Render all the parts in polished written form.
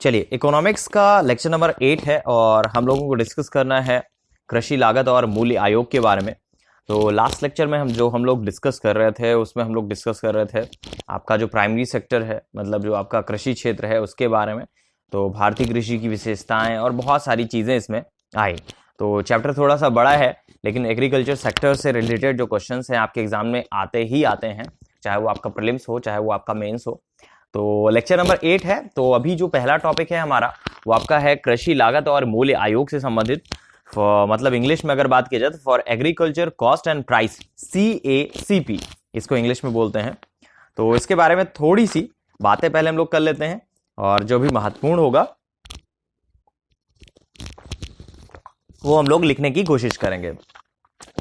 चलिए, इकोनॉमिक्स का lecture number 8 है और हम लोगों को डिस्कस करना है कृषि लागत और मूल्य आयोग के बारे में। तो लास्ट लेक्चर में हम लोग डिस्कस कर रहे थे, उसमें हम लोग डिस्कस कर रहे थे आपका जो प्राइमरी सेक्टर है, मतलब जो आपका कृषि क्षेत्र है उसके बारे में। तो भारतीय कृषि की विशेषताएं और बहुत सारी चीज़ें इसमें आई। तो चैप्टर थोड़ा सा बड़ा है, लेकिन एग्रीकल्चर सेक्टर से रिलेटेड जो क्वेश्चंस हैं आपके एग्जाम में आते ही आते हैं, चाहे वो आपका प्रीलिम्स हो चाहे वो आपका मेंस हो। तो लेक्चर नंबर 8 है। तो अभी जो पहला टॉपिक है हमारा वो आपका है कृषि लागत और मूल्य आयोग से संबंधित। मतलब इंग्लिश में अगर बात की जाए तो for agriculture cost and price, CACP इसको इंग्लिश में बोलते हैं। तो इसके बारे में थोड़ी सी बातें पहले हम लोग कर लेते हैं और जो भी महत्वपूर्ण होगा वो हम लोग लिखने की कोशिश करेंगे।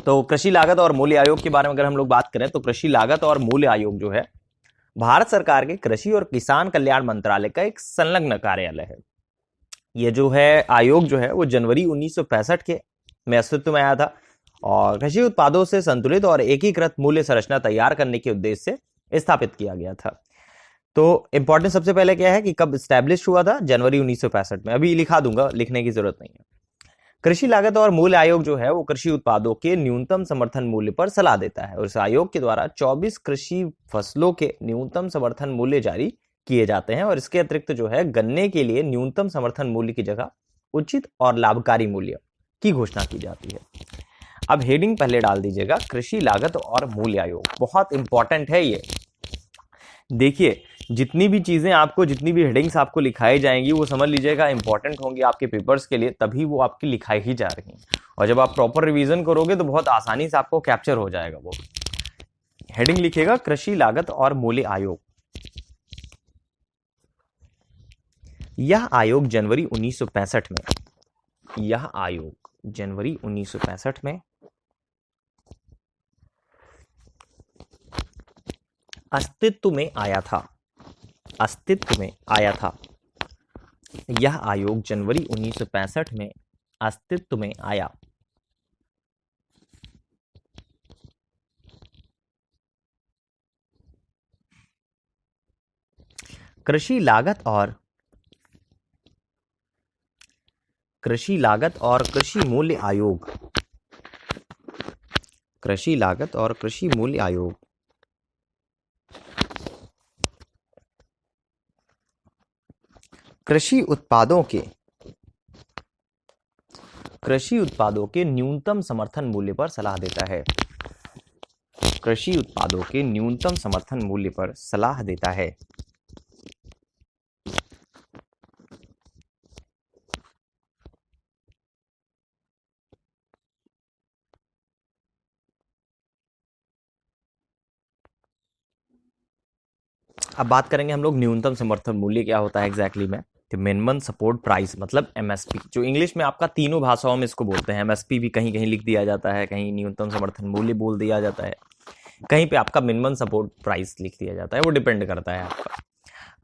तो कृषि लागत और मूल्य आयोग के बारे में अगर हम लोग बात करें तो कृषि लागत और मूल्य आयोग जो है भारत सरकार के कृषि और किसान कल्याण मंत्रालय का एक संलग्न कार्यालय है। ये जो है आयोग जो है वो जनवरी 1965 के में अस्तित्व में आया था और कृषि उत्पादों से संतुलित और एकीकृत मूल्य संरचना तैयार करने के उद्देश्य से स्थापित किया गया था। तो इंपॉर्टेंट सबसे पहले क्या है कि कब स्टैब्लिश हुआ था? जनवरी 1965 में। अभी लिखा दूंगा, लिखने की जरूरत नहीं है। कृषि लागत और मूल्य आयोग जो है वो कृषि उत्पादों के न्यूनतम समर्थन मूल्य पर सलाह देता है और इस आयोग के द्वारा 24 कृषि फसलों के न्यूनतम समर्थन मूल्य जारी किए जाते हैं और इसके अतिरिक्त जो है गन्ने के लिए न्यूनतम समर्थन मूल्य की जगह उचित और लाभकारी मूल्य की घोषणा की जाती है। अब हेडिंग पहले डाल दीजिएगा, कृषि लागत और मूल्य आयोग। बहुत इंपॉर्टेंट है ये। देखिए, जितनी भी चीजें आपको, जितनी भी हेडिंग्स आपको लिखाई जाएंगी वो समझ लीजिएगा इंपॉर्टेंट होंगी आपके पेपर्स के लिए, तभी वो आपकी लिखाई ही जा रही हैं। और जब आप प्रॉपर रिवीजन करोगे तो बहुत आसानी से आपको कैप्चर हो जाएगा वो। हेडिंग लिखिएगा, कृषि लागत और मूल्य आयोग। यह आयोग जनवरी 1965 में, यह आयोग जनवरी 1965 में अस्तित्व में आया था। अस्तित्व में आया था। यह आयोग जनवरी 1965 में अस्तित्व में आया। कृषि लागत और कृषि मूल्य आयोग, कृषि लागत और कृषि मूल्य आयोग कृषि उत्पादों के न्यूनतम समर्थन मूल्य पर सलाह देता है। कृषि उत्पादों के न्यूनतम समर्थन मूल्य पर सलाह देता है। अब बात करेंगे हम लोग न्यूनतम समर्थन मूल्य क्या होता है एग्जैक्टली में। तो मिनिमम सपोर्ट प्राइस मतलब MSP, जो इंग्लिश में आपका तीनों भाषाओं में इसको बोलते हैं। MSP भी कहीं कहीं लिख दिया जाता है, कहीं न्यूनतम समर्थन मूल्य बोल दिया जाता है, कहीं पे आपका मिनिमम सपोर्ट प्राइस लिख दिया जाता है, वो डिपेंड करता है आपका।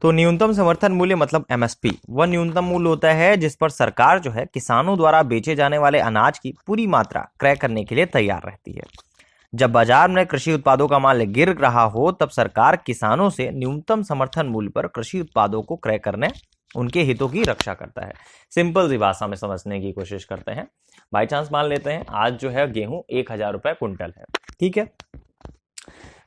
तो न्यूनतम समर्थन मूल्य मतलब MSP वह न्यूनतम मूल्य होता है जिस पर सरकार जो है किसानों द्वारा बेचे जाने वाले अनाज की पूरी मात्रा क्रय करने के लिए तैयार रहती है। जब बाजार में कृषि उत्पादों का मूल्य गिर रहा हो तब सरकार किसानों से न्यूनतम समर्थन मूल्य पर कृषि उत्पादों को क्रय करने, उनके हितों की रक्षा करता है। सिंपल सी भाषा में समझने की कोशिश करते हैं। बाई चांस मान लेते हैं आज जो है गेहूं 1000 रुपए क्विंटल है, ठीक है,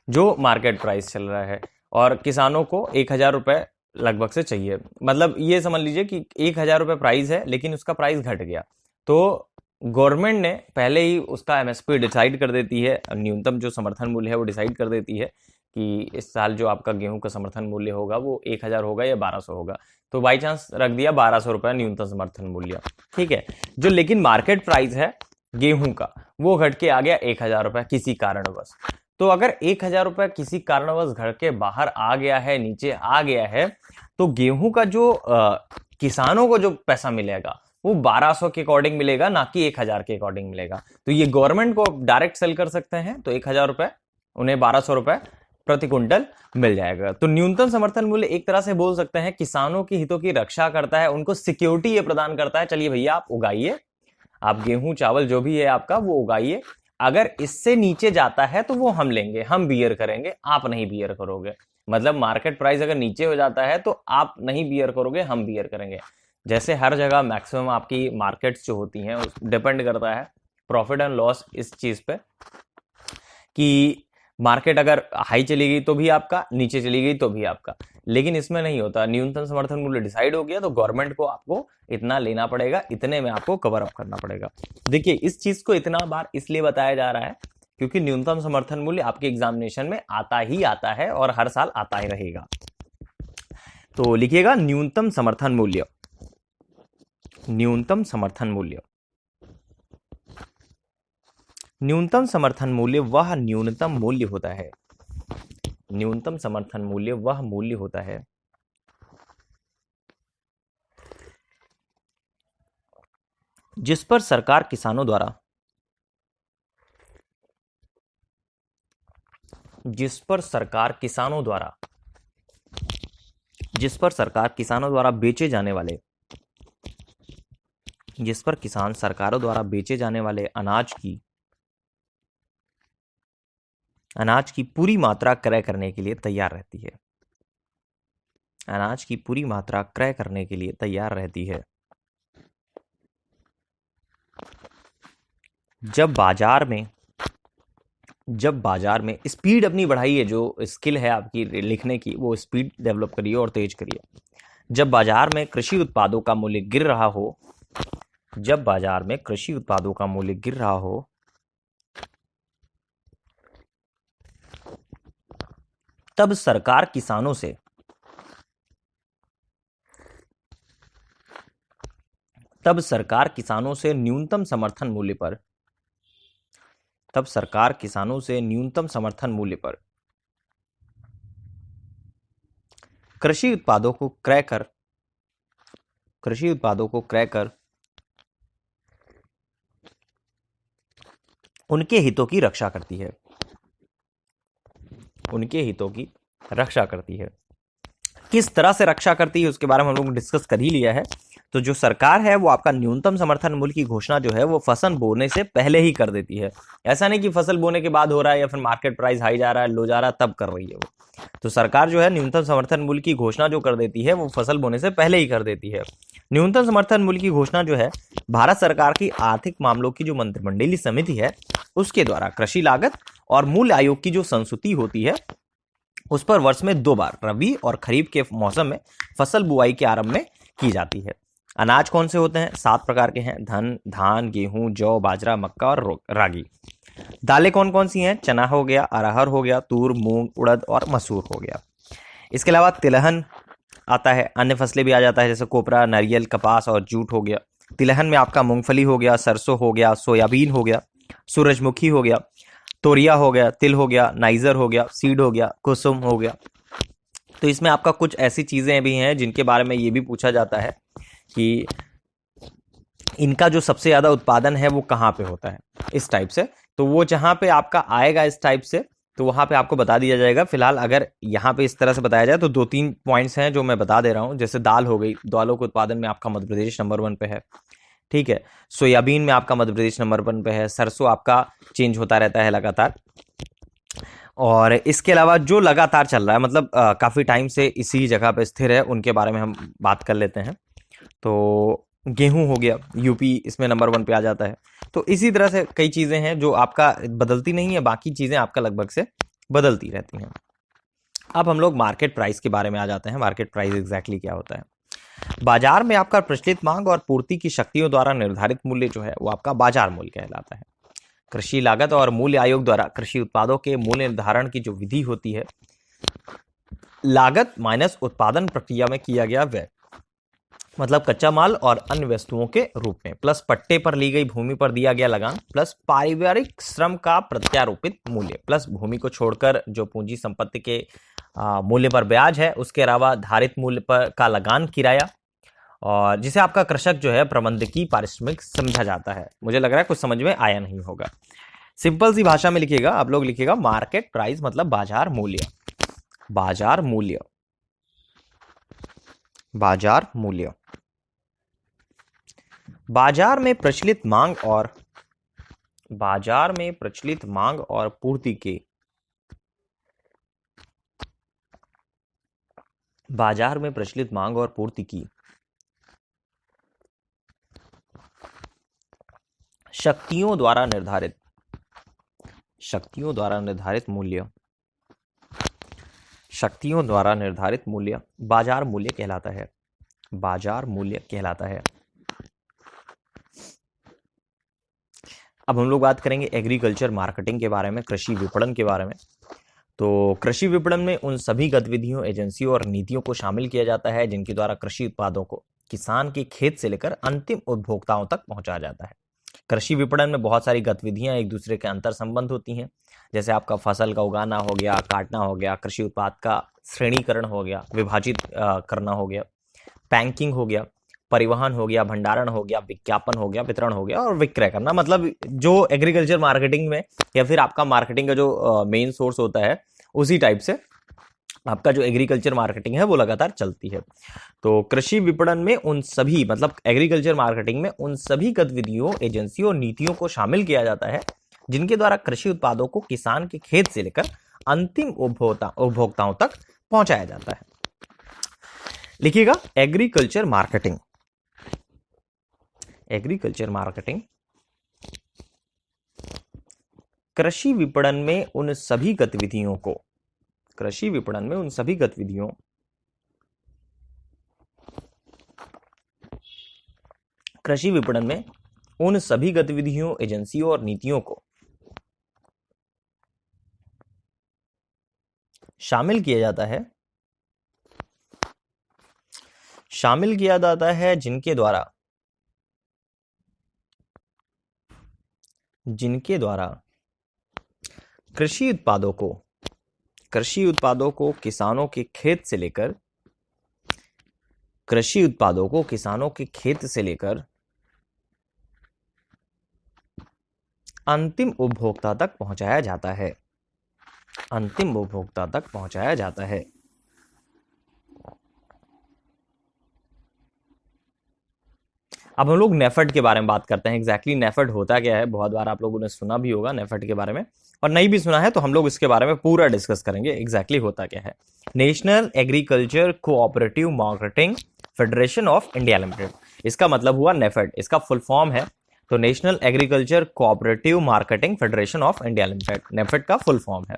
जो मार्केट प्राइस चल रहा है और किसानों को 1000 रुपए लगभग से चाहिए। मतलब ये समझ लीजिए कि 1000 रुपए प्राइस है लेकिन उसका प्राइस घट गया, तो गवर्नमेंट ने पहले ही उसका MSP डिसाइड कर देती है, न्यूनतम जो समर्थन मूल्य है वो डिसाइड कर देती है कि इस साल जो आपका गेहूं का समर्थन मूल्य होगा वो 1000 होगा या 1200 होगा। तो बाई चांस रख दिया 1200 रुपये न्यूनतम समर्थन मूल्य, ठीक है। जो लेकिन मार्केट प्राइस है गेहूं का वो घट के आ गया 1000 रुपये किसी कारणवश। तो अगर 1000 रुपये किसी कारणवश घट के बाहर आ गया है, नीचे आ गया है, तो गेहूं का जो किसानों को जो पैसा मिलेगा वो 1200 के अकॉर्डिंग मिलेगा, ना कि 1000 के अकॉर्डिंग मिलेगा। तो ये गवर्नमेंट को डायरेक्ट सेल कर सकते हैं, तो 1000 रुपए उन्हें 1200 रुपए प्रति क्विंटल मिल जाएगा। तो न्यूनतम समर्थन मूल्य एक तरह से बोल सकते हैं किसानों की हितों की रक्षा करता है, उनको सिक्योरिटी ये प्रदान करता है, चलिए भैया आप उगाइए, आप गेहूं चावल जो भी है आपका वो उगाइए, अगर इससे नीचे जाता है तो वो हम लेंगे, हम बियर करेंगे, आप नहीं बियर करोगे। मतलब मार्केट प्राइस अगर नीचे हो जाता है तो आप नहीं बियर करोगे, हम बियर करेंगे। जैसे हर जगह मैक्सिमम आपकी मार्केट्स जो होती हैं डिपेंड करता है प्रॉफिट एंड लॉस इस चीज पे कि मार्केट अगर हाई चली गई तो भी आपका, नीचे चली गई तो भी आपका। लेकिन इसमें नहीं होता, न्यूनतम समर्थन मूल्य डिसाइड हो गया तो गवर्नमेंट को आपको इतना लेना पड़ेगा, इतने में आपको कवर अप करना पड़ेगा। देखिए इस चीज को इतना बार इसलिए बताया जा रहा है क्योंकि न्यूनतम समर्थन मूल्य आपके एग्जामिनेशन में आता ही आता है और हर साल आता ही रहेगा। तो लिखिएगा न्यूनतम समर्थन मूल्य। न्यूनतम समर्थन मूल्य, न्यूनतम समर्थन मूल्य वह न्यूनतम मूल्य होता है, न्यूनतम समर्थन मूल्य वह मूल्य होता है जिस पर सरकार किसानों द्वारा, जिस पर सरकार किसानों द्वारा, जिस पर सरकार किसानों द्वारा बेचे जाने वाले, जिस पर किसान सरकारों द्वारा बेचे जाने वाले अनाज की पूरी मात्रा क्रय करने के लिए तैयार रहती है, अनाज की पूरी मात्रा क्रय करने के लिए तैयार रहती है। जब बाजार में स्पीड अपनी बढ़ाइए, जो स्किल है आपकी लिखने की वो स्पीड डेवलप करिए और तेज करिए। जब बाजार में कृषि उत्पादों का मूल्य गिर रहा हो, जब बाजार में कृषि उत्पादों का मूल्य गिर रहा हो तब सरकार किसानों से, तब सरकार किसानों से न्यूनतम समर्थन मूल्य पर, तब सरकार किसानों से न्यूनतम समर्थन मूल्य पर कृषि उत्पादों को क्रय कर, कृषि उत्पादों को क्रय कर उनके हितों की रक्षा करती है, उनके हितों की रक्षा करती है। किस तरह से रक्षा करती है उसके बारे में हम लोग डिस्कस कर ही लिया है। तो जो सरकार है वो आपका न्यूनतम समर्थन मूल्य की घोषणा जो है वो फसल बोने से पहले ही कर देती है। ऐसा नहीं कि फसल बोने के बाद हो रहा है या फिर मार्केट प्राइस हाई जा रहा है, लो जा रहा है तब कर रही है वो। तो सरकार जो है न्यूनतम समर्थन मूल्य की घोषणा जो कर देती है वो फसल बोने से पहले ही कर देती है। न्यूनतम समर्थन मूल्य की घोषणा जो है भारत सरकार की आर्थिक मामलों की जो मंत्रिमंडलीय समिति है उसके द्वारा कृषि लागत और मूल्य आयोग की जो संस्तुति होती है उस पर वर्ष में 2 बार रबी और खरीफ के मौसम में फसल बुआई के आरंभ में की जाती है। अनाज कौन से होते हैं? 7 प्रकार के हैं, धान, गेहूं, जौ, बाजरा, मक्का और रागी। दालें कौन कौन सी हैं? चना हो गया, अरहर हो गया, तूर, मूंग, उड़द और मसूर हो गया। इसके अलावा तिलहन आता है, अन्य फसलें भी आ जाता है जैसे कोपरा, नारियल, कपास और जूट हो गया। तिलहन में आपका मूंगफली हो गया, सरसों हो गया, सोयाबीन हो गया, सूरजमुखी हो गया, तोरिया हो गया, तिल हो गया, नाइजर हो गया, सीड हो गया, कुसुम हो गया। तो इसमें आपका कुछ ऐसी चीजें भी हैं जिनके बारे में ये भी पूछा जाता है कि इनका जो सबसे ज्यादा उत्पादन है वो कहाँ पे होता है, इस टाइप से। तो वो जहां पे आपका आएगा इस टाइप से तो वहां पे आपको बता दिया जाएगा। फिलहाल अगर यहाँ पे इस तरह से बताया जाए तो 2-3 पॉइंट्स हैं जो मैं बता दे रहा हूँ। जैसे दाल हो गई, दालों के उत्पादन में आपका मध्य प्रदेश नंबर 1 पे है, ठीक है। सोयाबीन में आपका मध्य प्रदेश नंबर 1 पे है। सरसों आपका चेंज होता रहता है लगातार। और इसके अलावा जो लगातार चल रहा है मतलब काफी टाइम से इसी जगह पे स्थिर है उनके बारे में हम बात कर लेते हैं। तो गेहूं हो गया, यूपी इसमें नंबर 1 पे आ जाता है। तो इसी तरह से कई चीजें हैं जो आपका बदलती नहीं है, बाकी चीजें आपका लगभग से बदलती रहती हैं। अब हम लोग मार्केट प्राइस के बारे में आ जाते हैं। मार्केट प्राइस एग्जैक्टली क्या होता है? बाजार में आपका प्रचलित मांग और पूर्ति की शक्तियों द्वारा निर्धारित मूल्य जो है वो आपका बाजार मूल्य कहलाता है। कृषि लागत और मूल्य आयोग द्वारा कृषि उत्पादों के मूल्य निर्धारण की जो विधि होती है, लागत माइनस उत्पादन प्रक्रिया में किया गया व्यय, मतलब कच्चा माल और अन्य वस्तुओं के रूप में, प्लस पट्टे पर ली गई भूमि पर दिया गया लगान, प्लस पारिवारिक श्रम का प्रत्यारोपित मूल्य, प्लस भूमि को छोड़कर जो पूंजी संपत्ति के मूल्य पर ब्याज है, उसके अलावा धारित मूल्य पर का लगान, किराया, और जिसे आपका कृषक जो है प्रबंधकीय पारिश्रमिक समझा जाता है। मुझे लग रहा है कुछ समझ में आया नहीं होगा। सिंपल सी भाषा में लिखिएगा, आप लोग लिखिएगा मार्केट प्राइस मतलब बाजार मूल्य। बाजार मूल्य, बाजार मूल्य बाजार में प्रचलित मांग और, बाजार में प्रचलित मांग और पूर्ति के बाजार में प्रचलित मांग और पूर्ति की शक्तियों द्वारा निर्धारित मूल्य, शक्तियों द्वारा निर्धारित मूल्य बाजार मूल्य कहलाता है। बाजार मूल्य कहलाता है। अब हम लोग बात करेंगे एग्रीकल्चर मार्केटिंग के बारे में, कृषि विपणन के बारे में। तो कृषि विपणन में उन सभी गतिविधियों, एजेंसियों और नीतियों को शामिल किया जाता है जिनके द्वारा कृषि उत्पादों को किसान के खेत से लेकर अंतिम उपभोक्ताओं तक पहुंचाया जाता है। कृषि विपणन में बहुत सारी गतिविधियां एक दूसरे के अंतर संबंध होती हैं, जैसे आपका फसल का उगाना हो गया, काटना हो गया, कृषि उत्पाद का श्रेणीकरण हो गया, विभाजित करना हो गया, पैकिंग हो गया, परिवहन हो गया, भंडारण हो गया, विज्ञापन हो गया, वितरण हो गया और विक्रय करना। मतलब जो एग्रीकल्चर मार्केटिंग में या फिर आपका मार्केटिंग का जो मेन सोर्स होता है, उसी टाइप से आपका जो एग्रीकल्चर मार्केटिंग है वो लगातार चलती है। तो कृषि विपणन में उन सभी, मतलब एग्रीकल्चर मार्केटिंग में उन सभी गतिविधियों, एजेंसियों और नीतियों को शामिल किया जाता है जिनके द्वारा कृषि उत्पादों को किसान के खेत से लेकर अंतिम उपभोक्ताओं तक पहुंचाया जाता है। लिखिएगा एग्रीकल्चर मार्केटिंग। एग्रीकल्चर मार्केटिंग कृषि विपणन में उन सभी गतिविधियों को, कृषि विपणन में उन सभी गतिविधियों कृषि विपणन में उन सभी गतिविधियों, एजेंसियों और नीतियों को शामिल किया जाता है जिनके द्वारा कृषि उत्पादों को किसानों के खेत से लेकर अंतिम उपभोक्ता तक पहुंचाया जाता है। अब हम लोग नेफेड के बारे में बात करते हैं। एग्जैक्टली नेफेड होता क्या है, बहुत बार आप लोगों ने सुना भी होगा नेफेड के बारे में, और नहीं भी सुना है तो हम लोग इसके बारे में पूरा डिस्कस करेंगे एग्जैक्टली होता क्या है। National agriculture cooperative marketing federation of India limited, इसका मतलब हुआ नेफेड। इसका फुल फॉर्म है तो national agriculture cooperative marketing federation of India limited, NAFED का फुल फॉर्म है।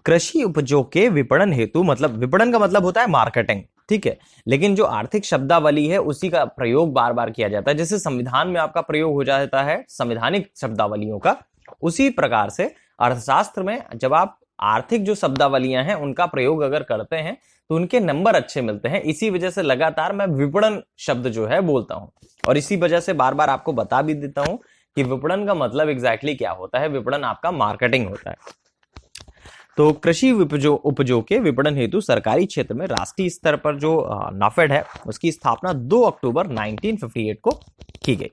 कृषि उपजों के विपणन हेतु, मतलब विपणन का मतलब होता है मार्केटिंग, ठीक है, लेकिन जो आर्थिक शब्दावली है उसी का प्रयोग बार बार किया जाता है। जैसे संविधान में आपका प्रयोग हो जाता है संवैधानिक शब्दावलियों का, उसी प्रकार से अर्थशास्त्र में जब आप आर्थिक जो शब्दावलियां हैं उनका प्रयोग अगर करते हैं तो उनके नंबर अच्छे मिलते हैं। इसी वजह से लगातार मैं विपणन शब्द जो है बोलता हूं, और इसी वजह से बार बार आपको बता भी देता हूं कि विपणन का मतलब एग्जैक्टली क्या होता है। विपणन आपका मार्केटिंग होता है। तो कृषि उपजों के विपणन हेतु सरकारी क्षेत्र में राष्ट्रीय स्तर पर जो नाफेड है उसकी स्थापना 2 अक्टूबर 1958 को की गई।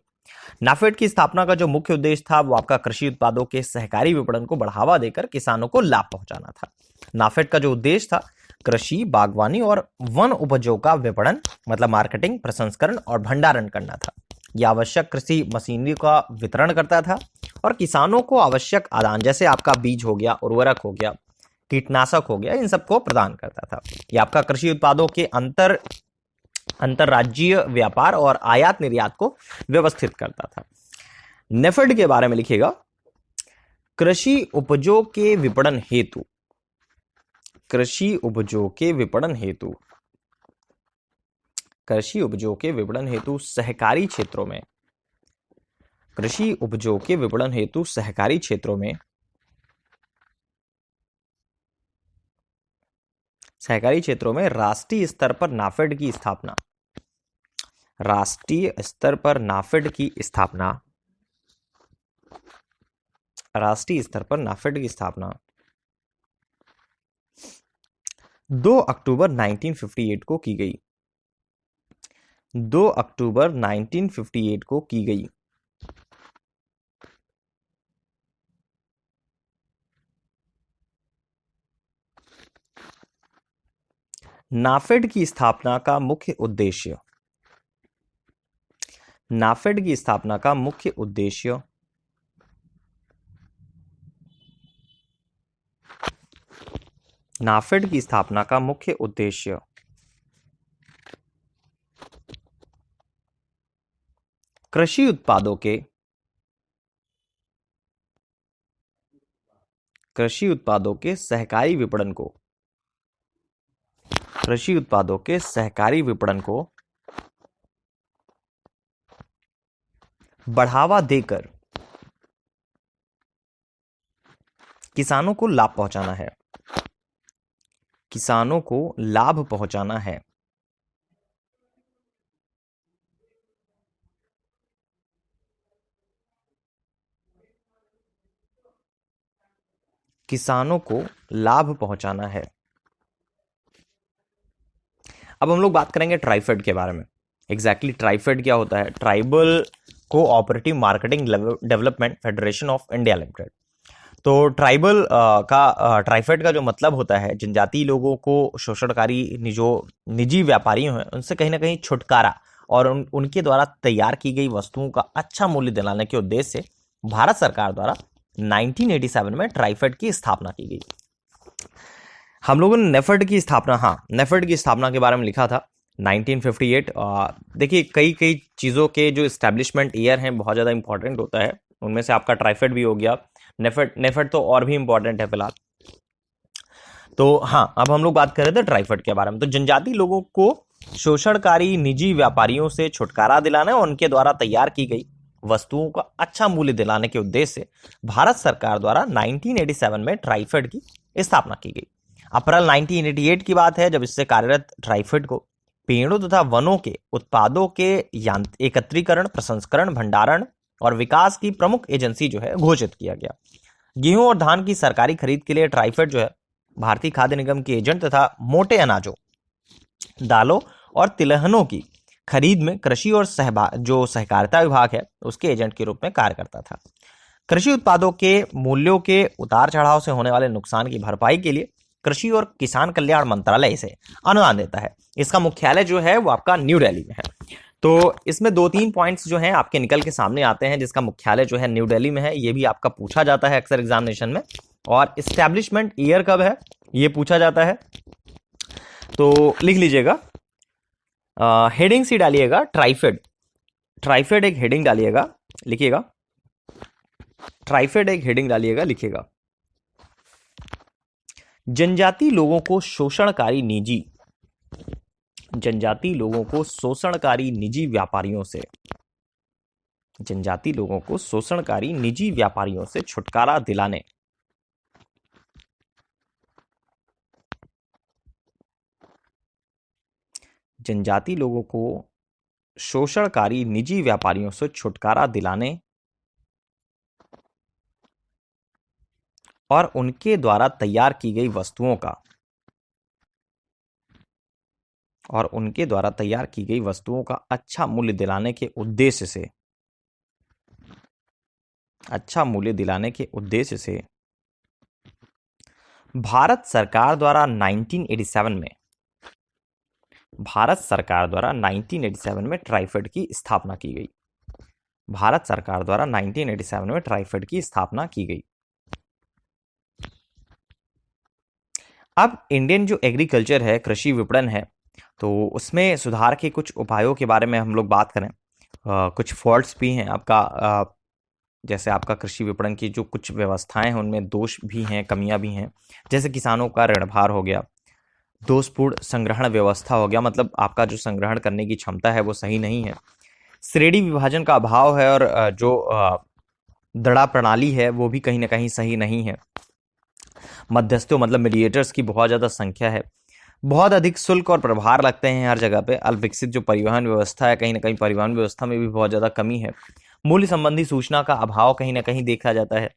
नाफेड की स्थापना का जो मुख्य उद्देश्य था वो आपका कृषि उत्पादों के सहकारी विपणन को बढ़ावा देकर किसानों को लाभ पहुंचाना था। नाफेड का जो उद्देश्य था कृषि, बागवानी और वन उपजों का विपणन, मतलब मार्केटिंग, प्रसंस्करण और भंडारण करना था। यह आवश्यक कृषि मशीनरी का वितरण करता था और किसानों को आवश्यक आदान, जैसे आपका बीज हो गया, उर्वरक हो गया, कीटनाशक हो गया, इन सबको प्रदान करता था। यह आपका कृषि उत्पादों के अंतरराज्यीय व्यापार और आयात निर्यात को व्यवस्थित करता था। नेफेड के बारे में लिखिएगा कृषि उपजों के विपणन हेतु, कृषि उपजों के विपणन हेतु सहकारी क्षेत्रों में, कृषि उपजों के विपणन हेतु सहकारी क्षेत्रों में राष्ट्रीय स्तर पर नाफेड की स्थापना, राष्ट्रीय स्तर पर नाफेड की स्थापना 2 अक्टूबर 1958 को की गई। 2 अक्टूबर 1958 को की गई। नाफेड की स्थापना का मुख्य उद्देश्य, नाफेड की स्थापना का मुख्य उद्देश्य नाफेड की स्थापना का मुख्य उद्देश्य कृषि उत्पादों के सहकारी विपणन को बढ़ावा देकर किसानों को लाभ पहुंचाना है। किसानों को लाभ पहुंचाना है। किसानों को लाभ पहुंचाना है। अब हम लोग बात करेंगे ट्राइफेड के बारे में। एग्जैक्टली ट्राइफेड क्या होता है? Tribal cooperative marketing development federation of India limited. तो ट्राइबल ट्राइफेड का जो मतलब होता है, जनजातीय लोगों को शोषणकारी जो निजी व्यापारियों हैं उनसे कहीं ना कहीं छुटकारा और उनके द्वारा तैयार की गई वस्तुओं का अच्छा मूल्य दिलाने के उद्देश्य से भारत सरकार द्वारा 1987 में ट्राइफेड की स्थापना की गई। हम लोगों ने नेफेड की स्थापना के बारे में लिखा था 1958। देखिए कई चीज़ों के जो इस्टेब्लिशमेंट ईयर हैं बहुत ज़्यादा इंपॉर्टेंट होता है, उनमें से आपका ट्राइफेड भी हो गया। नेफेड तो और भी इंपॉर्टेंट है फिलहाल। तो हाँ, अब हम लोग बात कर रहे थे ट्राइफेड के बारे में। तो जनजातीय लोगों को शोषणकारी निजी व्यापारियों से छुटकारा दिलाने और उनके द्वारा तैयार की गई वस्तुओं का अच्छा मूल्य दिलाने के उद्देश्य से भारत सरकार द्वारा 1987 में ट्राइफेड की स्थापना की गई। अप्रैल 1988 की बात है जब इससे कार्यरत ट्राइफेड को पेड़ों तथा वनों के उत्पादों के एकत्रीकरण, प्रसंस्करण, भंडारण और विकास की प्रमुख एजेंसी जो है घोषित किया गया। गेहूं और धान की सरकारी खरीद के लिए ट्राइफेड जो है भारतीय खाद्य निगम के एजेंट तथा मोटे अनाजों, दालों और तिलहनों की खरीद में कृषि और जो सहकारिता विभाग है उसके एजेंट के रूप में कार्य करता था। कृषि उत्पादों के मूल्यों के उतार चढ़ाव से होने वाले नुकसान की भरपाई के लिए कृषि और किसान कल्याण मंत्रालय इसे अनुदान देता है। इसका मुख्यालय जो है वो आपका न्यू दिल्ली में है। तो इसमें 2-3 पॉइंट्स जो हैं आपके निकल के सामने आते हैं, जिसका मुख्यालय जो है न्यू दिल्ली में है। ये भी आपका पूछा जाता है अक्सर एग्जामिनेशन में। और इस्टेब्लिशमेंट ईयर कब है ये पूछा जाता है, तो लिख लीजिएगा। हेडिंग सी डालिएगा ट्राइफेड एक हेडिंग डालिएगा, लिखिएगा। ट्राइफेड एक हेडिंग डालिएगा, लिखिएगा। जनजातीय लोगों को शोषणकारी निजी व्यापारियों से छुटकारा दिलाने और उनके द्वारा तैयार की गई वस्तुओं का अच्छा मूल्य दिलाने के उद्देश्य से भारत सरकार द्वारा 1987 में ट्राइफेड की स्थापना की गई। अब इंडियन जो एग्रीकल्चर है, कृषि विपणन है, तो उसमें सुधार के कुछ उपायों के बारे में हम लोग बात करें। कुछ फॉल्ट्स भी हैं आपका, जैसे आपका कृषि विपणन की जो कुछ व्यवस्थाएं हैं उनमें दोष भी हैं, कमियां भी हैं। जैसे किसानों का ऋण भार हो गया, दोषपूर्ण संग्रहण व्यवस्था हो गया, मतलब आपका जो संग्रहण करने की क्षमता है वो सही नहीं है। श्रेणी विभाजन का अभाव है और जो दड़ा प्रणाली है वो भी कहीं ना कहीं सही नहीं है। मध्यस्थों मतलब मीडिएटर्स की बहुत ज़्यादा संख्या है। बहुत अधिक शुल्क और प्रभार लगते हैं हर जगह पे। अल्पविकसित जो परिवहन व्यवस्था है, कहीं ना कहीं परिवहन व्यवस्था में भी बहुत ज़्यादा कमी है। मूल्य संबंधी सूचना का अभाव कहीं ना कहीं देखा जाता है।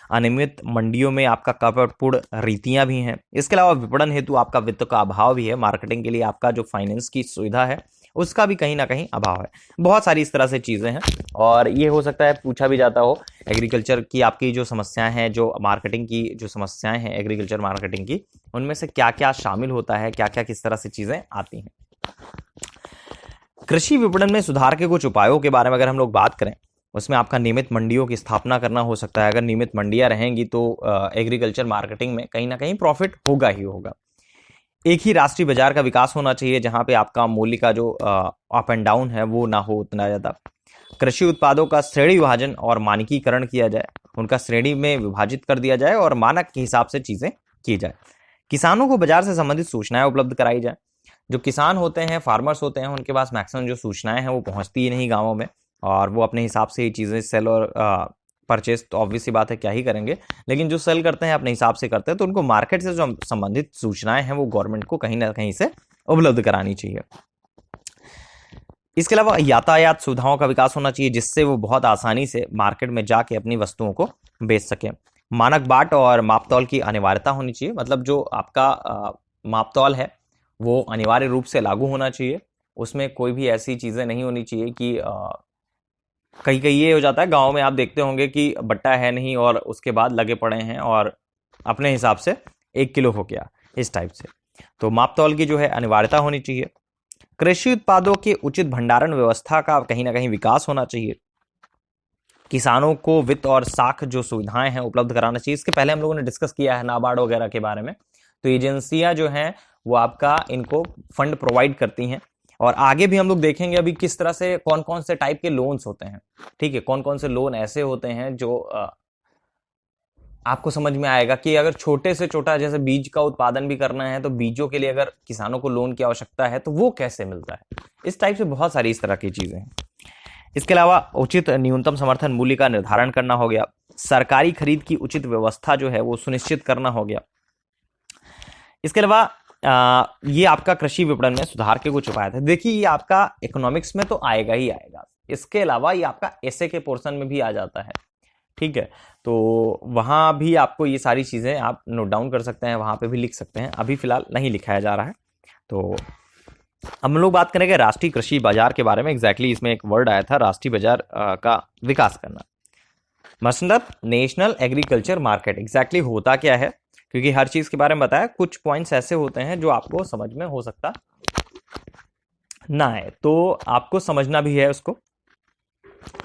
अनियमित मंडियों में आपका कपटपूर्ण रीतियां भी हैं। इसके अलावा विपणन हेतु आपका वित्त का अभाव भी है। मार्केटिंग के लिए आपका जो फाइनेंस की सुविधा है उसका भी कहीं ना कहीं अभाव है। बहुत सारी इस तरह से चीज़ें हैं और ये हो सकता है पूछा भी जाता हो। एग्रीकल्चर की आपकी जो समस्याएं हैं, जो मार्केटिंग की जो समस्याएं हैं एग्रीकल्चर मार्केटिंग की, उनमें से क्या क्या शामिल होता है, क्या क्या किस तरह से चीज़ें आती हैं। कृषि विपणन में सुधार के कुछ उपायों के बारे में अगर हम लोग बात करें, उसमें आपका नियमित मंडियों की स्थापना करना हो सकता है। अगर नियमित मंडियां रहेंगी तो एग्रीकल्चर मार्केटिंग में कहीं ना कहीं प्रॉफिट होगा ही होगा। एक ही राष्ट्रीय बाजार का विकास होना चाहिए जहां पे आपका मूल्य का जो अप एंड डाउन है वो ना हो उतना ज्यादा। कृषि उत्पादों का श्रेणी विभाजन और मानकीकरण किया जाए, उनका श्रेणी में विभाजित कर दिया जाए और मानक के हिसाब से चीजें की जाए। किसानों को बाजार से संबंधित सूचनाएं उपलब्ध कराई जाए। जो किसान होते हैं, फार्मर्स होते हैं, उनके पास मैक्सिमम जो सूचनाएं हैं वो पहुंचती ही नहीं गाँवों में, और वो अपने हिसाब से ही चीजें सेल और परचेस तो ऑब्वियस सी बात है क्या ही करेंगे, लेकिन जो सेल करते हैं अपने हिसाब से करते हैं, तो उनको मार्केट से जो संबंधित सूचनाएं हैं वो गवर्नमेंट को कहीं ना कहीं से उपलब्ध करानी चाहिए। इसके अलावा यातायात सुविधाओं का विकास होना चाहिए जिससे वो बहुत आसानी से मार्केट में जाके अपनी वस्तुओं को बेच सकें। मानक बाट और मापतौल की अनिवार्यता होनी चाहिए, मतलब जो आपका मापतौल है वो अनिवार्य रूप से लागू होना चाहिए। उसमें कोई भी ऐसी चीजें नहीं होनी चाहिए कि कहीं कहीं ये हो जाता है गांव में, आप देखते होंगे कि बट्टा है नहीं और उसके बाद लगे पड़े हैं और अपने हिसाब से 1 किलो हो गया, इस टाइप से। तो मापतौल की जो है अनिवार्यता होनी चाहिए। कृषि उत्पादों के उचित भंडारण व्यवस्था का कहीं ना कहीं विकास होना चाहिए। किसानों को वित्त और साख जो सुविधाएं हैं उपलब्ध कराना चाहिए। इसके पहले हम लोगों ने डिस्कस किया है नाबार्ड वगैरह के बारे में। तो एजेंसियां जो हैं वो आपका इनको फंड प्रोवाइड करती हैं, और आगे भी हम लोग देखेंगे अभी किस तरह से कौन कौन से टाइप के लोन्स होते हैं। ठीक है, कौन कौन से लोन ऐसे होते हैं जो आपको समझ में आएगा कि अगर छोटे से छोटा जैसे बीज का उत्पादन भी करना है तो बीजों के लिए अगर किसानों को लोन की आवश्यकता है तो वो कैसे मिलता है। इस टाइप से बहुत सारी इस तरह की चीजें हैं। इसके अलावा उचित न्यूनतम समर्थन मूल्य का निर्धारण करना हो गया। सरकारी खरीद की उचित व्यवस्था जो है वो सुनिश्चित करना हो गया। इसके अलावा ये आपका कृषि विपणन में सुधार के कुछ उपाय थे। देखिए ये आपका इकोनॉमिक्स में तो आएगा ही आएगा, इसके अलावा ये आपका एसए के पोर्शन में भी आ जाता है। ठीक है, तो वहां भी आपको ये सारी चीजें आप नोट डाउन कर सकते हैं, वहां पे भी लिख सकते हैं। अभी फिलहाल नहीं लिखाया जा रहा है। तो हम लोग बात करेंगे राष्ट्रीय कृषि बाजार के बारे में। एग्जैक्टली इसमें एक वर्ड आया था राष्ट्रीय बाजार का विकास करना, मतलब नेशनल एग्रीकल्चर मार्केट। एग्जैक्टली होता क्या है, क्योंकि हर चीज के बारे में बताया, कुछ पॉइंट्स ऐसे होते हैं जो आपको समझ में हो सकता ना है, तो आपको समझना भी है उसको।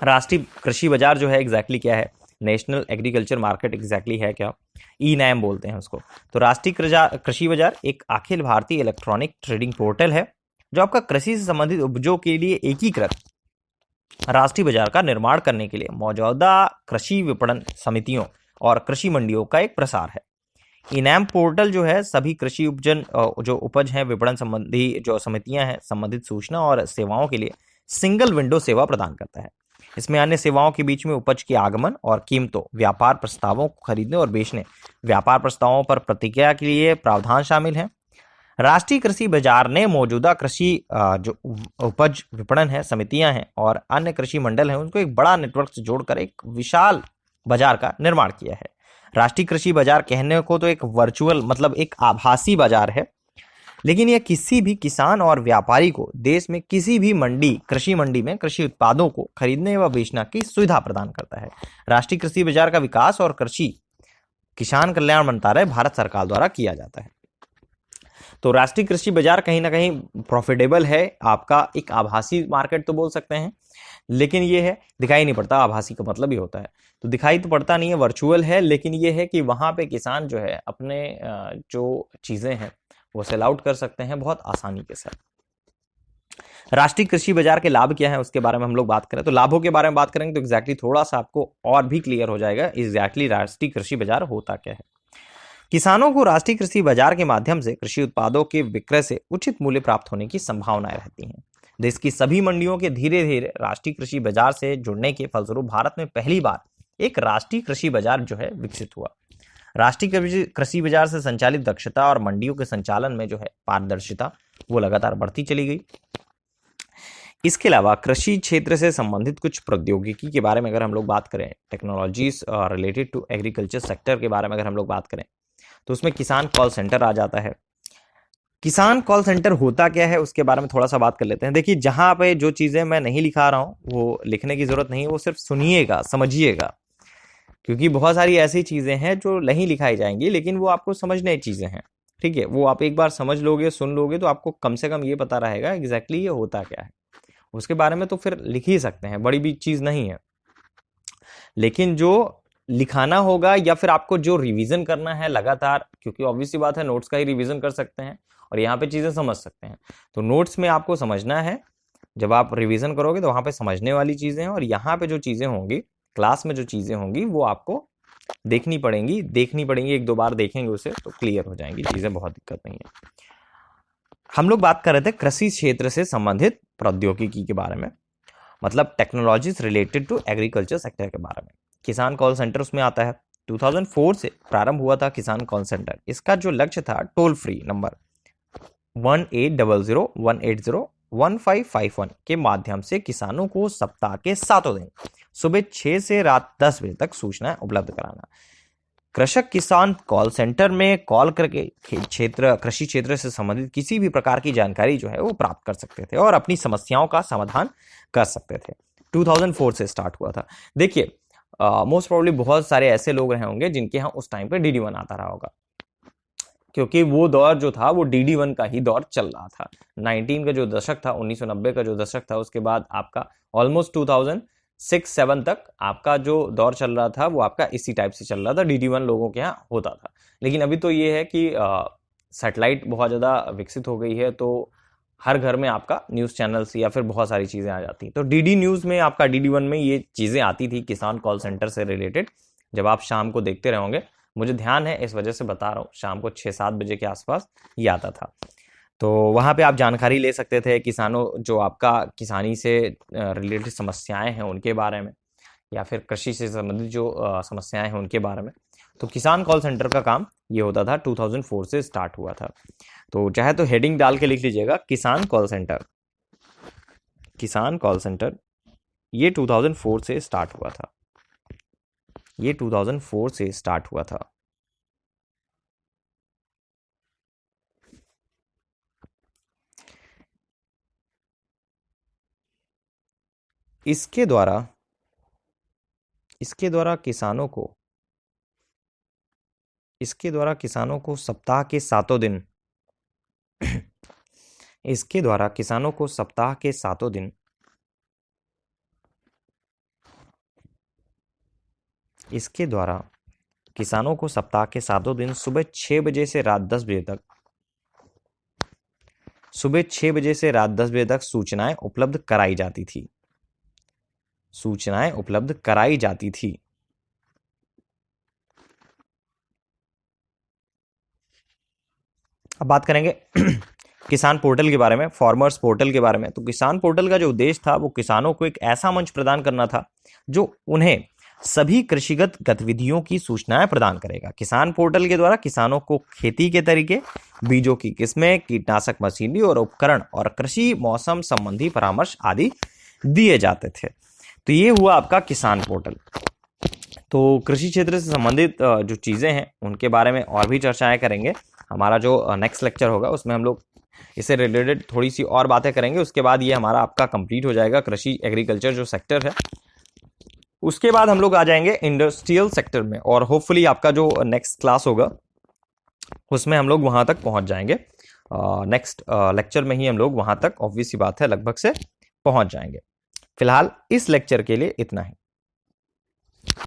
राष्ट्रीय कृषि बाजार जो है एग्जैक्टली क्या है, नेशनल एग्रीकल्चर मार्केट एग्जैक्टली है क्या, ई नैम बोलते हैं उसको। तो राष्ट्रीय कृषि बाजार एक Akhil Bharatiya electronic trading portal है जो आपका कृषि से संबंधित उपजों के लिए एकीकृत राष्ट्रीय बाजार का निर्माण करने के लिए मौजूदा कृषि विपणन समितियों और कृषि मंडियों का एक प्रसार है। इनैम पोर्टल जो है सभी कृषि उपजन जो उपज है विपणन संबंधी जो समितियां हैं संबंधित सूचना और सेवाओं के लिए सिंगल विंडो सेवा प्रदान करता है। इसमें अन्य सेवाओं के बीच में उपज के आगमन और कीमतों, व्यापार प्रस्तावों को खरीदने और बेचने, व्यापार प्रस्तावों पर प्रतिक्रिया के लिए प्रावधान शामिल है। राष्ट्रीय कृषि बाजार ने मौजूदा कृषि जो उपज विपणन है समितियां हैं और अन्य कृषि मंडल हैं उनको एक बड़ा नेटवर्क से जोड़कर एक विशाल बाजार का निर्माण किया है। राष्ट्रीय कृषि बाजार कहने को तो एक वर्चुअल मतलब एक आभासी बाजार है, लेकिन यह किसी भी किसान और व्यापारी को देश में किसी भी कृषि मंडी में कृषि उत्पादों को खरीदने व बेचने की सुविधा प्रदान करता है। राष्ट्रीय कृषि बाजार का विकास और कृषि किसान कल्याण मंत्रालय भारत सरकार द्वारा किया जाता है। तो राष्ट्रीय कृषि बाजार कहीं ना कहीं प्रॉफिटेबल है, आपका एक आभासी मार्केट तो बोल सकते हैं, लेकिन ये है दिखाई नहीं पड़ता। आभासी का मतलब ही होता है, तो दिखाई तो पड़ता नहीं है, वर्चुअल है, लेकिन ये है कि वहां पे किसान जो है अपने जो चीजें हैं वो सेल आउट कर सकते हैं बहुत आसानी के साथ। राष्ट्रीय कृषि बाजार के लाभ क्या है उसके बारे में हम लोग बात करें तो लाभों के बारे में बात करेंगे तो एग्जैक्टली थोड़ा सा आपको और भी क्लियर हो जाएगा एग्जैक्टली राष्ट्रीय कृषि बाजार होता क्या है। किसानों को राष्ट्रीय कृषि बाजार के माध्यम से कृषि उत्पादों के विक्रय से उचित मूल्य प्राप्त होने की संभावनाएं रहती हैं। देश की सभी मंडियों के धीरे धीरे राष्ट्रीय कृषि बाजार से जुड़ने के फलस्वरूप भारत में पहली बार एक राष्ट्रीय कृषि बाजार जो है विकसित हुआ। राष्ट्रीय कृषि बाजार से संचालित दक्षता और मंडियों के संचालन में जो है पारदर्शिता वो लगातार बढ़ती चली गई। इसके अलावा कृषि क्षेत्र से संबंधित कुछ प्रौद्योगिकी के बारे में अगर हम लोग बात करें, technologies related to agriculture sector के बारे में अगर हम लोग बात करें तो उसमें किसान कॉल सेंटर आ जाता है। किसान कॉल सेंटर होता क्या है उसके बारे में थोड़ा सा बात कर लेते हैं। देखिए जहां पे जो चीजें मैं नहीं लिखा रहा हूं वो लिखने की जरूरत नहीं है, वो सिर्फ सुनिएगा, समझिएगा, क्योंकि बहुत सारी ऐसी चीजें हैं जो नहीं लिखाई जाएंगी लेकिन वो आपको समझने चीजें हैं। ठीक है, वो आप एक बार समझ लोगे, सुन लोगे तो आपको कम से कम ये पता रहेगा एग्जैक्टली ये होता क्या है। उसके बारे में तो फिर लिख ही सकते हैं, बड़ी भी चीज नहीं है, लेकिन जो लिखाना होगा या फिर आपको जो रिवीजन करना है लगातार, क्योंकि ऑब्वियसली बात है नोट्स का ही रिवीजन कर सकते हैं और यहाँ पे चीज़ें समझ सकते हैं। तो नोट्स में आपको समझना है, जब आप रिवीजन करोगे तो वहाँ पे समझने वाली चीज़ें हैं, और यहाँ पे जो चीज़ें होंगी, क्लास में जो चीज़ें होंगी वो आपको देखनी पड़ेंगी, एक दो बार देखेंगे उसे तो क्लियर हो जाएंगी चीज़ें, बहुत दिक्कत नहीं है। हम लोग बात कर रहे थे कृषि क्षेत्र से संबंधित प्रौद्योगिकी के बारे में, मतलब technologies related to agriculture sector के बारे में। किसान कॉल सेंटर उसमें आता है। 2004 से प्रारंभ हुआ था किसान कॉल सेंटर। इसका जो लक्ष्य था, टोल फ्री नंबर 1800-180-1551 के माध्यम से किसानों को सप्ताह के 7 दिन सुबह 6 से रात 10 बजे तक सूचनाएं उपलब्ध कराना। कृषक किसान कॉल सेंटर में कॉल करके कृषि क्षेत्र से संबंधित किसी भी प्रकार की जानकारी जो है वो प्राप्त कर सकते थे और अपनी समस्याओं का समाधान कर सकते थे। 2004 से स्टार्ट हुआ था। देखिए, मोस्ट प्रोबेबली बहुत सारे ऐसे लोग रहे होंगे जिनके यहाँ उस टाइम पे DD1 आता रहा होगा, क्योंकि वो दौर जो था वो DD1 का ही दौर चल रहा था। 19 का जो दशक था, 1990 का जो दशक था, उसके बाद आपका ऑलमोस्ट 2006-7 तक आपका जो दौर चल रहा था वो आपका इसी टाइप से चल रहा था, DD1 लोगों के यहाँ होता था। लेकिन अभी तो ये है कि सैटेलाइट बहुत ज़्यादा विकसित हो गई है, तो हर घर में आपका न्यूज़ चैनल्स या फिर बहुत सारी चीज़ें आ जाती हैं। तो DD न्यूज़ में आपका DD1 में ये चीज़ें आती थी किसान कॉल सेंटर से रिलेटेड, जब आप शाम को देखते रहोगे। मुझे ध्यान है, इस वजह से बता रहा हूँ, शाम को 6-7 बजे के आसपास ये आता था। तो वहाँ पे आप जानकारी ले सकते थे किसानों, जो आपका किसानी से रिलेटेड समस्याएं हैं उनके बारे में, या फिर कृषि से संबंधित जो समस्याएं हैं उनके बारे में। तो किसान कॉल सेंटर का काम ये होता था, 2004 से स्टार्ट हुआ था। तो चाहे तो हेडिंग डाल के लिख लीजिएगा, किसान कॉल सेंटर। किसान कॉल सेंटर ये 2004 से स्टार्ट हुआ था। ये 2004 से स्टार्ट हुआ था। इसके द्वारा किसानों को सप्ताह के 7 दिन इसके द्वारा किसानों को सप्ताह के 7 दिन इसके द्वारा किसानों को सप्ताह के 7 दिन सुबह 6 बजे से रात 10 बजे तक सूचनाएं उपलब्ध कराई जाती थी। अब बात करेंगे किसान पोर्टल के बारे में, फार्मर्स पोर्टल के बारे में। तो किसान पोर्टल का जो उद्देश्य था वो किसानों को एक ऐसा मंच प्रदान करना था जो उन्हें सभी कृषिगत गतिविधियों की सूचनाएं प्रदान करेगा। किसान पोर्टल के द्वारा किसानों को खेती के तरीके, बीजों की किस्में, कीटनाशक मशीनरी और उपकरण और कृषि मौसम संबंधी परामर्श आदि दिए जाते थे। तो ये हुआ आपका किसान पोर्टल। तो कृषि क्षेत्र से संबंधित जो चीज़ें हैं उनके बारे में और भी चर्चाएं करेंगे। हमारा जो नेक्स्ट लेक्चर होगा उसमें हम लोग इससे रिलेटेड थोड़ी सी और बातें करेंगे। उसके बाद ये हमारा आपका कंप्लीट हो जाएगा कृषि एग्रीकल्चर जो सेक्टर है। उसके बाद हम लोग आ जाएंगे इंडस्ट्रियल सेक्टर में, और होपफुली आपका जो नेक्स्ट क्लास होगा उसमें हम लोग वहां तक पहुंच जाएंगे। नेक्स्ट लेक्चर में ही हम लोग वहां तक ऑब्वियस सी बात है लगभग से पहुंच जाएंगे। फिलहाल इस लेक्चर के लिए इतना ही।